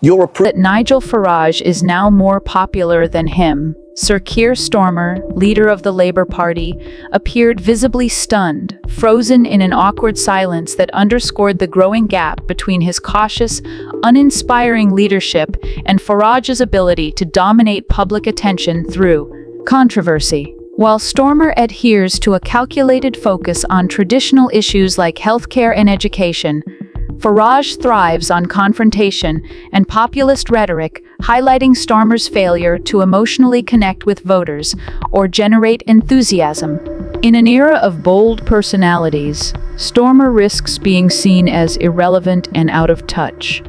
That Nigel Farage is now more popular than him. Sir Keir Starmer, leader of the Labour Party, appeared visibly stunned, frozen in an awkward silence that underscored the growing gap between his cautious, uninspiring leadership and Farage's ability to dominate public attention through controversy. While Starmer adheres to a calculated focus on traditional issues like healthcare and education, Farage thrives on confrontation and populist rhetoric, highlighting Starmer's failure to emotionally connect with voters or generate enthusiasm. In an era of bold personalities, Starmer risks being seen as irrelevant and out of touch,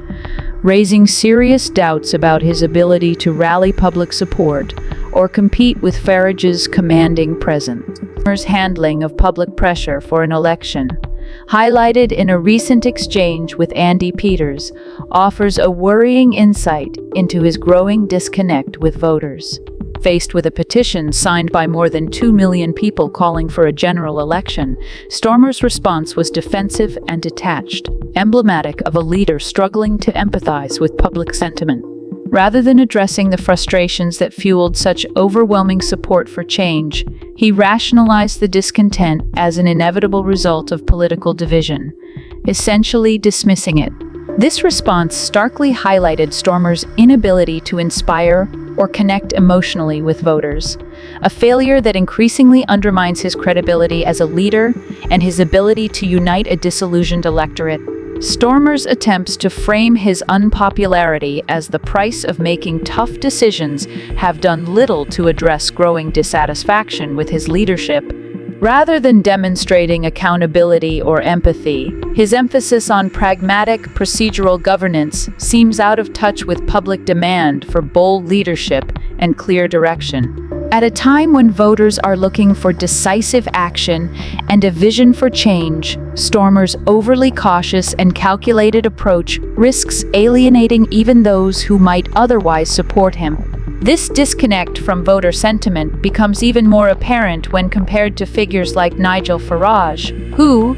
raising serious doubts about his ability to rally public support or compete with Farage's commanding presence. Starmer's handling of public pressure for an election, highlighted in a recent exchange with Andy Peters, offers a worrying insight into his growing disconnect with voters. Faced with a petition signed by more than 2 million people calling for a general election, Starmer's response was defensive and detached, emblematic of a leader struggling to empathize with public sentiment. Rather than addressing the frustrations that fueled such overwhelming support for change, he rationalized the discontent as an inevitable result of political division, essentially dismissing it. This response starkly highlighted Starmer's inability to inspire or connect emotionally with voters, a failure that increasingly undermines his credibility as a leader and his ability to unite a disillusioned electorate. Starmer's attempts to frame his unpopularity as the price of making tough decisions have done little to address growing dissatisfaction with his leadership. Rather than demonstrating accountability or empathy, his emphasis on pragmatic, procedural governance seems out of touch with public demand for bold leadership and clear direction. At a time when voters are looking for decisive action and a vision for change, Starmer's overly cautious and calculated approach risks alienating even those who might otherwise support him. This disconnect from voter sentiment becomes even more apparent when compared to figures like Nigel Farage, who,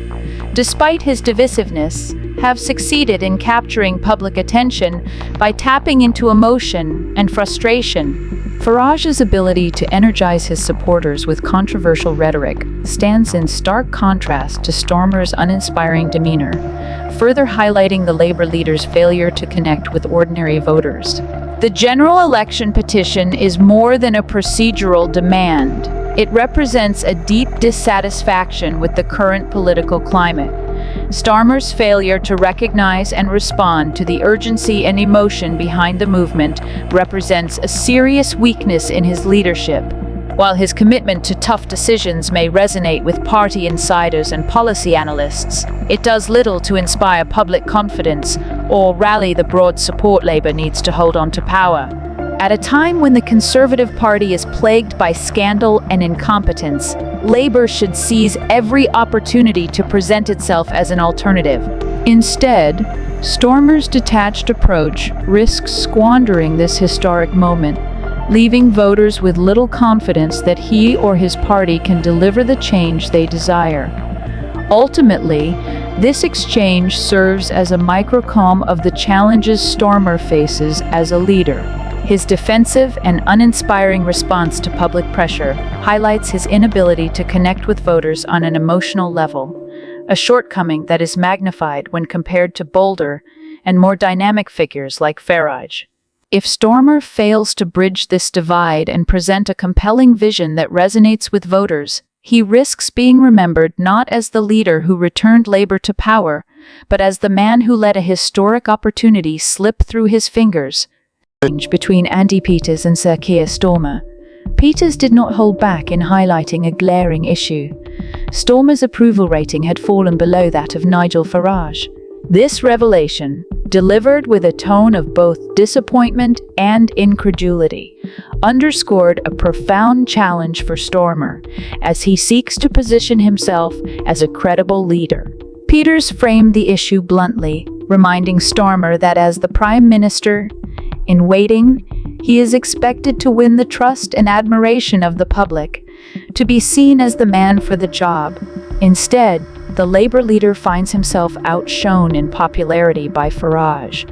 despite his divisiveness, have succeeded in capturing public attention by tapping into emotion and frustration. Farage's ability to energize his supporters with controversial rhetoric stands in stark contrast to Starmer's uninspiring demeanor, further highlighting the Labour leader's failure to connect with ordinary voters. The general election petition is more than a procedural demand. It represents a deep dissatisfaction with the current political climate. Starmer's failure to recognize and respond to the urgency and emotion behind the movement represents a serious weakness in his leadership. While his commitment to tough decisions may resonate with party insiders and policy analysts, it does little to inspire public confidence or rally the broad support Labour needs to hold on to power. At a time when the Conservative Party is plagued by scandal and incompetence, Labour should seize every opportunity to present itself as an alternative. Instead, Starmer's detached approach risks squandering this historic moment, leaving voters with little confidence that he or his party can deliver the change they desire. Ultimately, this exchange serves as a microcosm of the challenges Starmer faces as a leader. His defensive and uninspiring response to public pressure highlights his inability to connect with voters on an emotional level, a shortcoming that is magnified when compared to bolder and more dynamic figures like Farage. If Starmer fails to bridge this divide and present a compelling vision that resonates with voters, he risks being remembered not as the leader who returned Labour to power, but as the man who let a historic opportunity slip through his fingers. Between Andy Peters and Sir Keir Starmer. Peters did not hold back in highlighting a glaring issue. Starmer's approval rating had fallen below that of Nigel Farage. This revelation, delivered with a tone of both disappointment and incredulity, underscored a profound challenge for Starmer as he seeks to position himself as a credible leader. Peters framed the issue bluntly, reminding Starmer that as the Prime Minister in waiting, he is expected to win the trust and admiration of the public, to be seen as the man for the job. Instead, the Labour leader finds himself outshone in popularity by Farage,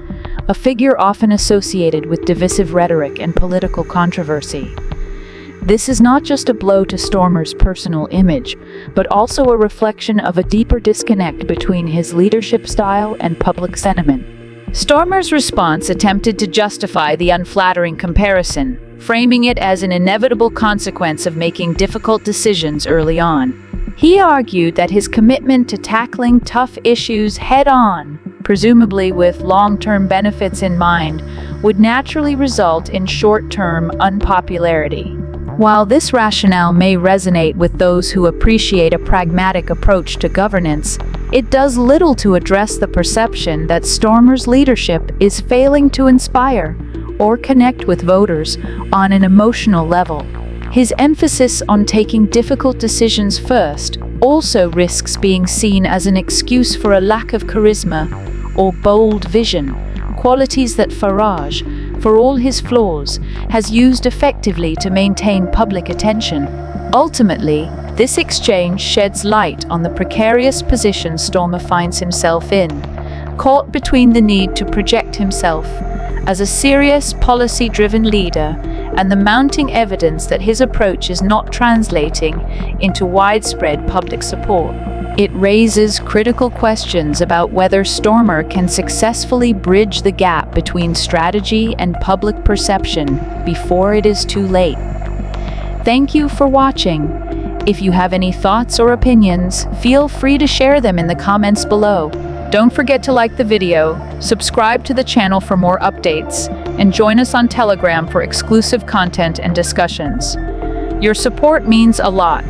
a figure often associated with divisive rhetoric and political controversy. This is not just a blow to Starmer's personal image, but also a reflection of a deeper disconnect between his leadership style and public sentiment. Starmer's response attempted to justify the unflattering comparison, framing it as an inevitable consequence of making difficult decisions early on. He argued that his commitment to tackling tough issues head-on, presumably with long-term benefits in mind, would naturally result in short-term unpopularity. While this rationale may resonate with those who appreciate a pragmatic approach to governance, it does little to address the perception that Starmer's leadership is failing to inspire or connect with voters on an emotional level. His emphasis on taking difficult decisions first also risks being seen as an excuse for a lack of charisma or bold vision, qualities that Farage, for all his flaws, has used effectively to maintain public attention. Ultimately, this exchange sheds light on the precarious position Starmer finds himself in, caught between the need to project himself as a serious, policy-driven leader and the mounting evidence that his approach is not translating into widespread public support. It raises critical questions about whether Starmer can successfully bridge the gap between strategy and public perception before it is too late. Thank you for watching. If you have any thoughts or opinions, feel free to share them in the comments below. Don't forget to like the video, subscribe to the channel for more updates, and join us on Telegram for exclusive content and discussions. Your support means a lot.